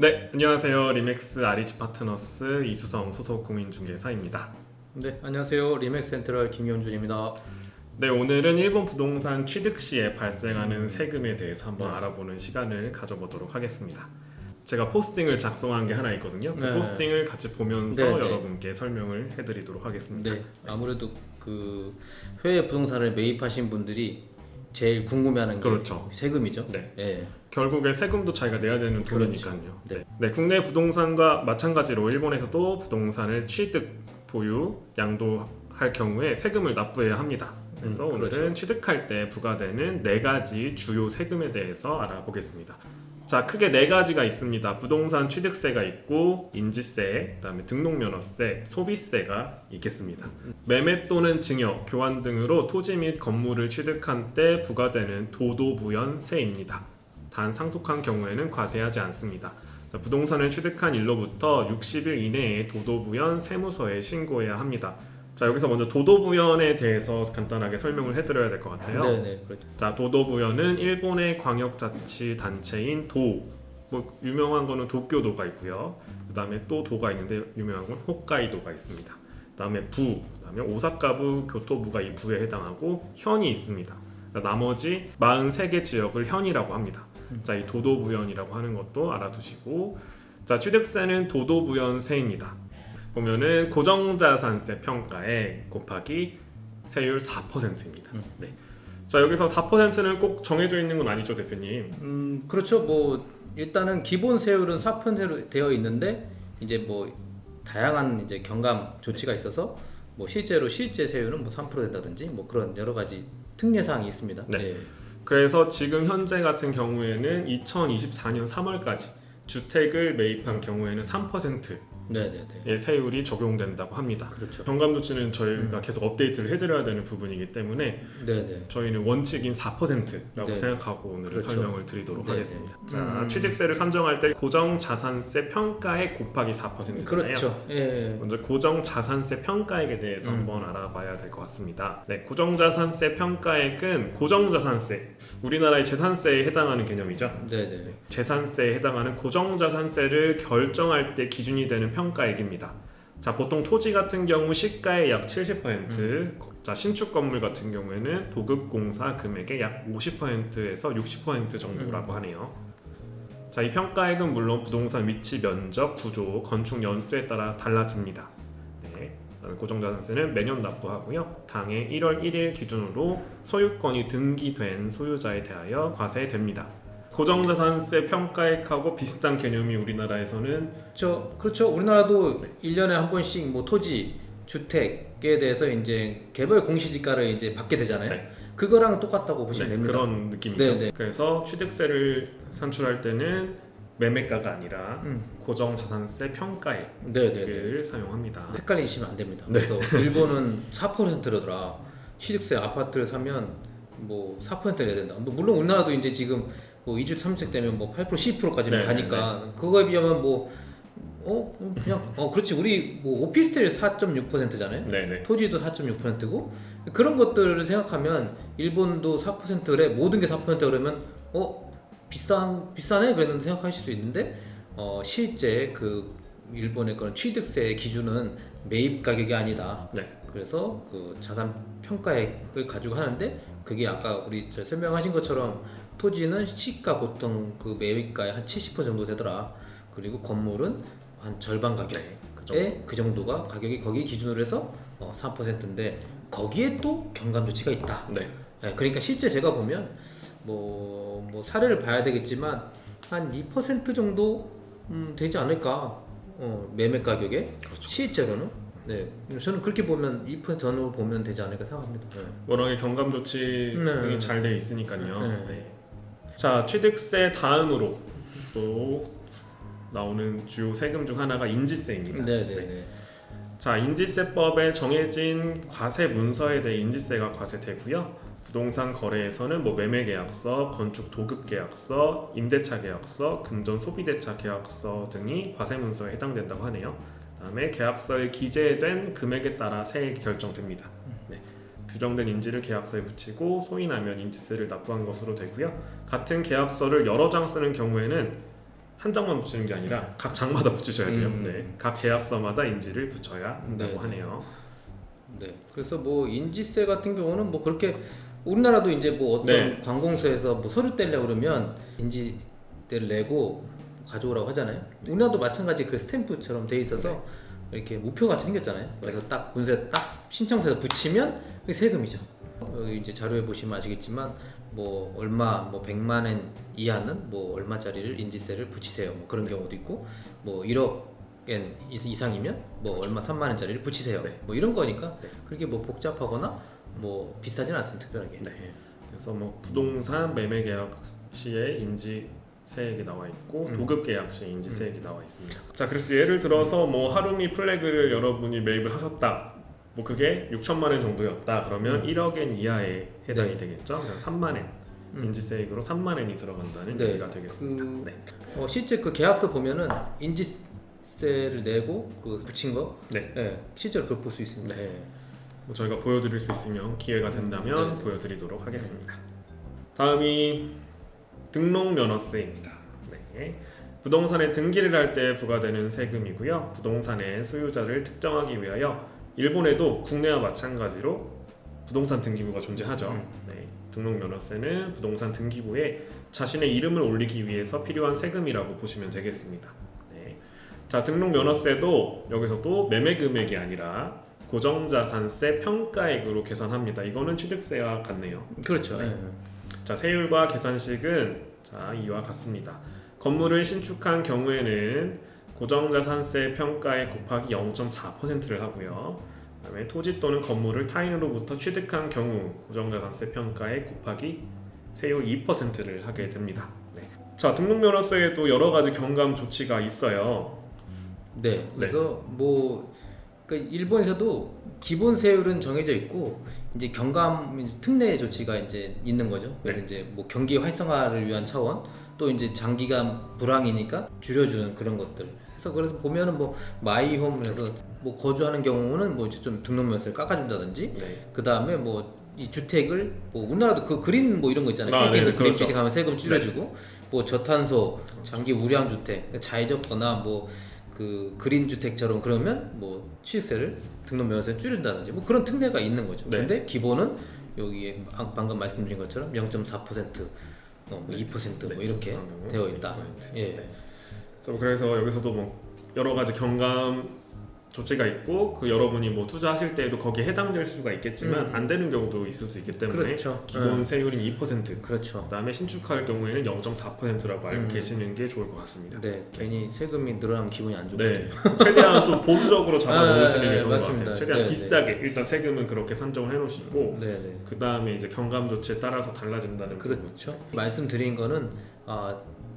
네, 안녕하세요. 리맥스 아리지 파트너스 이수성 소속 공인중개사입니다. 네, 안녕하세요. 리맥스 센트럴 김경준입니다. 네, 오늘은 일본 부동산 취득 시에 발생하는 세금에 대해서 한번 알아보는 시간을 가져보도록 하겠습니다. 제가 포스팅을 작성한 게 하나 있거든요. 그 네. 포스팅을 같이 보면서 네, 네. 여러분께 설명을 해드리도록 하겠습니다. 네, 아무래도 그 해외 부동산을 매입하신 분들이 제일 궁금해하는 게 그렇죠. 세금이죠. 네. 네. 결국에 세금도 자기가 내야 되는 그렇죠. 돈이니까요. 네. 네, 국내 부동산과 마찬가지로 일본에서도 부동산을 취득, 보유, 양도할 경우에 세금을 납부해야 합니다. 그래서 오늘은 그렇죠. 취득할 때 부과되는 4가지 주요 세금에 대해서 알아보겠습니다. 자, 크게 4가지가 있습니다. 부동산 취득세가 있고 인지세, 그다음에 등록면허세, 소비세가 있겠습니다. 매매 또는 증여, 교환 등으로 토지 및 건물을 취득한 때 부과되는 도도부연세입니다. 단 상속한 경우에는 과세하지 않습니다. 자, 부동산을 취득한 일로부터 60일 이내에 도도부연 세무서에 신고해야 합니다. 자, 여기서 먼저 도도부연에 대해서 간단하게 설명을 해드려야 될 것 같아요. 네, 그렇죠. 자, 도도부연은 일본의 광역자치단체인 도, 뭐 유명한 거는 도쿄도가 있고요. 그 다음에 또 도가 있는데 유명한 건 홋카이도가 있습니다. 그 다음에 부, 그 다음에 오사카부, 교토부가 이 부에 해당하고 현이 있습니다. 나머지 43개 지역을 현이라고 합니다. 자, 이 도도부연이라고 하는 것도 알아두시고, 자, 취득세는 도도부연세입니다. 보면은 고정자산세 평가에 곱하기 세율 4%입니다. 네. 자, 여기서 4%는 꼭 정해져 있는 건 아니죠, 대표님? 그렇죠. 뭐 일단은 기본 세율은 4%로 되어 있는데 이제 뭐 다양한 이제 경감 조치가 있어서 뭐 실제로 실제 세율은 뭐 3% 된다든지 뭐 그런 여러 가지 특례 사항이 있습니다. 네. 그래서 지금 현재 같은 경우에는 2024년 3월까지 주택을 매입한 경우에는 3%의 네. 세율이 적용된다고 합니다. 그렇죠. 경감 조치는 저희가 계속 업데이트를 해드려야 되는 부분이기 때문에 네. 저희는 원칙인 4%라고 네. 생각하고 오늘은 그렇죠. 설명을 드리도록 네, 하겠습니다. 자, 취득세를 산정할 때 고정자산세 평가액 곱하기 4%잖아요. 그렇죠. 예. 먼저 고정자산세 평가액에 대해서 한번 알아봐야 될 것 같습니다. 네, 고정자산세 평가액은 고정자산세, 우리나라의 재산세에 해당하는 개념이죠. 네. 재산세에 해당하는 고정자산세를 결정할 때 기준이 되는 평가액입니다. 자, 보통 토지 같은 경우 시가의 약 70%, 자, 신축 건물 같은 경우에는 도급공사 금액의 약 50%에서 60% 정도라고 하네요. 자, 이 평가액은 물론 부동산 위치, 면적, 구조, 건축 연수에 따라 달라집니다. 네, 그다음에 고정자산세는 매년 납부하고요. 당해 1월 1일 기준으로 소유권이 등기된 소유자에 대하여 과세됩니다. 고정자산세 평가액하고 비슷한 개념이 우리나라에서는 그렇죠. 우리나라도 1년에 한 번씩 뭐 토지, 주택에 대해서 이제 개별 공시지가를 이제 받게 되잖아요. 네. 그거랑 똑같다고 보시면 됩니다. 그런 느낌이죠. 네. 그래서 취득세를 산출할 때는 매매가가 아니라 고정자산세 평가액을 네. 사용합니다. 헷갈리시면 안 됩니다. 네. 그래서 일본은 4%라더라. 취득세 아파트를 사면 뭐 4% 내야 된다. 뭐 물론 우리나라도 이제 지금 뭐 2주 3주택 되면 뭐 8% 10%까지 네, 가니까 그거에 비하면 뭐 그냥 그렇지. 우리 뭐 오피스텔 4.6%잖아요. 네네. 토지도 4.6%고 그런 것들을 생각하면 일본도 4%래 모든 게 4% 그러면 비싸네 그랬는데 생각하실 수 있는데 실제 그 일본의 그런 취득세 기준은 매입 가격이 아니다. 네. 그래서 그 자산 평가액을 가지고 하는데 그게 아까 우리 설명하신 것처럼 토지는 시가 보통 그 매입가의 한 70% 정도 되더라. 그리고 건물은 한 절반 가격에 그 정도가 가격이 거기 기준으로 해서 3%인데 거기에 또 경감 조치가 있다. 네. 네, 그러니까 실제 제가 보면 뭐 사례를 봐야 되겠지만 한 2% 정도 되지 않을까 매매 가격에 그렇죠. 실제로는 네 저는 그렇게 보면 2% 전후로 보면 되지 않을까 생각합니다. 네. 워낙에 경감 조치가 네. 잘 돼 있으니까요. 네. 네. 자, 취득세 다음으로 또 나오는 주요 세금 중 하나가 인지세입니다. 네. 자, 인지세법에 정해진 과세 문서에 대해 인지세가 과세되고요. 부동산 거래에서는 뭐 매매계약서, 건축 도급계약서, 임대차 계약서, 금전 소비대차 계약서 등이 과세 문서에 해당된다고 하네요. 그다음에 계약서에 기재된 금액에 따라 세액이 결정됩니다. 네. 규정된 인지를 계약서에 붙이고 소인하면 인지세를 납부한 것으로 되고요. 같은 계약서를 여러 장 쓰는 경우에는 한 장만 붙이는 게 아니라 각 장마다 붙이셔야 돼요. 네, 각 계약서마다 인지를 붙여야 한다고 네. 하네요. 네. 그래서 뭐 인지세 같은 경우는 뭐 그렇게 우리나라도 이제 뭐 어떤 네. 관공서에서 뭐 서류 떼려고 그러면 인지세를 내고 가져오라고 하잖아요. 우리나라도 마찬가지 그 스탬프처럼 돼 있어서 이렇게 우표 같이 생겼잖아요. 그래서 딱 문서에 딱 신청서에 붙이면 그게 세금이죠. 여기 이제 자료에 보시면 아시겠지만 뭐 얼마 뭐 100만 원 이하는 뭐 얼마짜리를 인지세를 붙이세요. 뭐 그런 경우도 있고 뭐 1억 엔 이상이면 뭐 얼마 3만 원짜리를 붙이세요. 네. 뭐 이런 거니까 네. 그렇게 뭐 복잡하거나 뭐 비싸진 않습니다. 특별하게. 네. 그래서 뭐 부동산 매매 계약 시에 인지세액이 나와 있고 도급 계약 시 인지세액이 나와 있습니다. 자, 그래서 예를 들어서 뭐 하루미 플래그를 여러분이 매입을 하셨다. 뭐 그게 6천만 원 정도였다. 그러면 1억엔 이하에 해당이 네. 되겠죠. 그래서 3만 원 인지세액으로 3만 원이 들어간다는 네. 얘기가 되겠습니다. 네. 실제 그 계약서 보면은 인지세를 내고 그 붙인 거, 네. 실제로 그걸 볼 수 있습니다. 뭐 저희가 보여드릴 수 있으면 기회가 된다면 네. 보여드리도록 하겠습니다. 다음이 등록 면허세입니다. 네. 부동산에 등기를 할 때 부과되는 세금이고요. 부동산의 소유자를 특정하기 위하여 일본에도 국내와 마찬가지로 부동산 등기부가 존재하죠. 네. 등록 면허세는 부동산 등기부에 자신의 이름을 올리기 위해서 필요한 세금이라고 보시면 되겠습니다. 네. 자, 등록 면허세도 여기서도 매매 금액이 아니라 고정자산세 평가액으로 계산합니다. 이거는 취득세와 같네요. 그렇죠. 네. 자, 세율과 계산식은 자, 이와 같습니다. 건물을 신축한 경우에는 고정자산세 평가액 곱하기 0.4%를 하고요. 그다음에 토지 또는 건물을 타인으로부터 취득한 경우 고정자산세 평가액 곱하기 세율 2%를 하게 됩니다. 네. 자, 등록면허세에도 여러 가지 경감 조치가 있어요. 네. 그래서 뭐 그러니까 일본에서도 기본 세율은 정해져 있고 이제 경감 특례 조치가 이제 있는 거죠. 그래서 이제 뭐 경기 활성화를 위한 차원 또 이제 장기간 불황이니까 줄여주는 그런 것들. 그래서 보면은 뭐 마이홈에서 뭐 거주하는 경우는 뭐 이제 좀 등록면세를 깎아준다든지 그 다음에 뭐 이 주택을 뭐 우리나라도 그 그린 뭐 이런 거 있잖아요. 그린 그렇죠. 주택 하면 세금 줄여주고 뭐 저탄소 장기 우량 주택 자의적거나 뭐 그 그린 주택처럼 그러면 뭐 취득세를 등록면허세 줄인다든지 뭐 그런 특례가 있는 거죠. 네. 근데 기본은 여기에 방금 말씀드린 것처럼 0.4% 2% 뭐 이렇게 되어 있다. 2%. 예. 네. 그래서 여기서도 뭐 여러 가지 경감 조치가 있고 그 여러분이 뭐 투자하실 때에도 거기에 해당될 수가 있겠지만 안 되는 경우도 있을 수 있기 때문에 그렇죠. 기본 세율인 2%, 그렇죠. 그다음에 신축할 경우에는 0.4%라고 알고 계시는 게 좋을 것 같습니다. 네, 괜히 세금이 늘어나면 기분이 안 좋거든요. 네, 최대한 좀 보수적으로 잡아놓으시는 게 좋은 맞습니다. 것 같아요. 최대한 네, 비싸게 일단 세금은 그렇게 산정을 해놓으시고 네. 그 다음에 이제 경감 조치에 따라서 달라진다는 부분. 그렇죠. 말씀드린 거는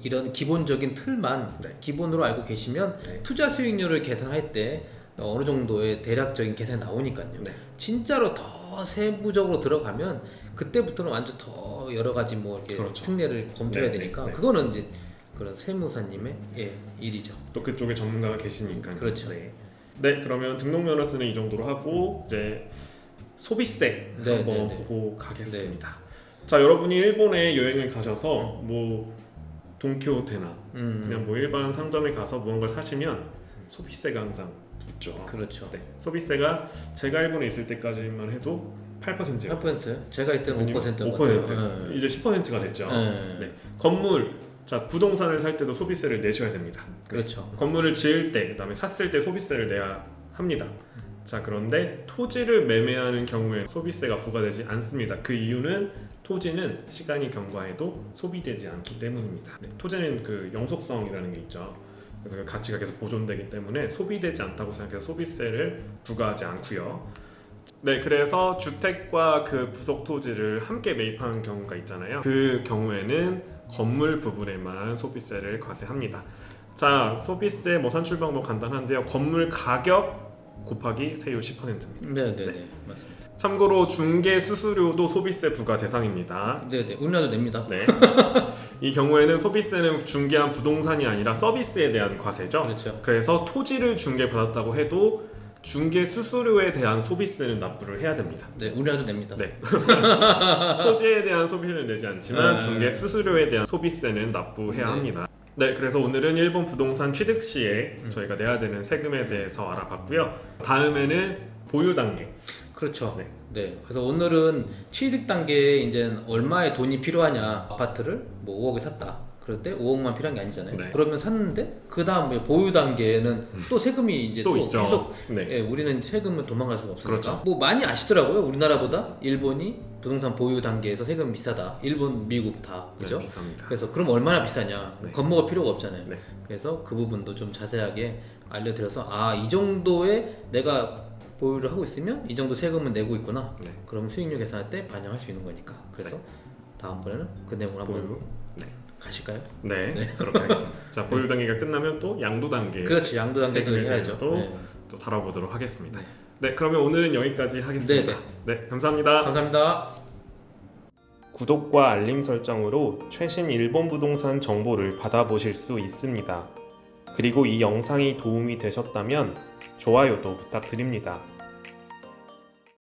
이런 기본적인 틀만 기본으로 알고 계시면 투자 수익률을 계산할 때 어느 정도의 대략적인 계산이 나오니까요. 네. 진짜로 더 세부적으로 들어가면 그때부터는 완전 더 여러 가지 뭐 이렇게 그렇죠. 특례를 검토해야 되니까 네. 그거는 이제 그런 세무사님의 일이죠. 또 그쪽에 전문가가 계시니까. 그렇죠. 네, 그러면 등록면허세는 이 정도로 하고 이제 소비세 한번 보고 가겠습니다. 자, 여러분이 일본에 여행을 가셔서 뭐 돈키호테나 그냥 뭐 일반 상점에 가서 무언가를 사시면 소비세가 항상 붙죠. 그렇죠. 네, 소비세가 제가 일본에 있을 때까지만 해도 8%예요. 8%? 제가 있을 때는 5%였던 것 5%. 같아요. 이제 10%가 됐죠. 네. 건물, 자, 부동산을 살 때도 소비세를 내셔야 됩니다. 그렇죠. 건물을 지을 때, 그다음에 샀을 때 소비세를 내야 합니다. 자, 그런데 토지를 매매하는 경우에 소비세가 부과되지 않습니다. 그 이유는 토지는 시간이 경과해도 소비되지 않기 때문입니다. 네, 토지는 그 영속성이라는 게 있죠. 그래서 그 가치가 계속 보존되기 때문에 소비되지 않다고 생각해서 소비세를 부과하지 않고요. 네, 그래서 주택과 그 부속 토지를 함께 매입하는 경우가 있잖아요. 그 경우에는 건물 부분에만 소비세를 과세합니다. 자, 소비세 뭐 산출 방법 간단한데요. 건물 가격 곱하기 세율 10%입니다. 네, 맞습니다. 참고로 중개 수수료도 소비세 부과 대상입니다. 네, 우리나라도 냅니다. 네. 이 경우에는 소비세는 중개한 부동산이 아니라 서비스에 대한 과세죠. 그렇죠. 그래서 토지를 중개받았다고 해도 중개 수수료에 대한 소비세는 납부를 해야 됩니다. 네, 우리나라도 냅니다. 네. 토지에 대한 소비세는 내지 않지만 중개 수수료에 대한 소비세는 납부해야 합니다. 네, 그래서 오늘은 일본 부동산 취득 시에 저희가 내야 되는 세금에 대해서 알아봤고요. 다음에는 보유 단계. 그렇죠. 네. 네. 그래서 오늘은 취득 단계에 이제 얼마의 돈이 필요하냐. 아파트를 뭐 5억에 샀다. 그럴 때 5억만 필요한 게 아니잖아요. 네. 그러면 샀는데 그 다음에 보유 단계에는 또 세금이 이제 또 또 있죠. 계속 네. 예, 우리는 세금은 도망갈 수가 없으니까. 그렇죠. 뭐 많이 아시더라고요. 우리나라보다 일본이 부동산 보유 단계에서 세금 비싸다. 일본, 미국 다. 그죠? 네, 비쌉니다. 그래서 그럼 얼마나 비싸냐? 네. 겁먹을 필요가 없잖아요. 네. 그래서 그 부분도 좀 자세하게 알려드려서 아, 이 정도의 내가 보유를 하고 있으면 이 정도 세금은 내고 있구나. 네. 그럼 수익률 계산할 때 반영할 수 있는 거니까. 그래서 다음번에는 그 내용을 한번 보유. 네. 가실까요? 네, 그렇게 하겠습니다. 자, 보유 단계가 끝나면 또 양도 단계. 그렇지, 양도 단계도 해야죠. 또, 네. 또 다뤄보도록 하겠습니다. 네, 그러면 오늘은 여기까지 하겠습니다. 네, 감사합니다. 감사합니다. 구독과 알림 설정으로 최신 일본 부동산 정보를 받아보실 수 있습니다. 그리고 이 영상이 도움이 되셨다면 좋아요도 부탁드립니다.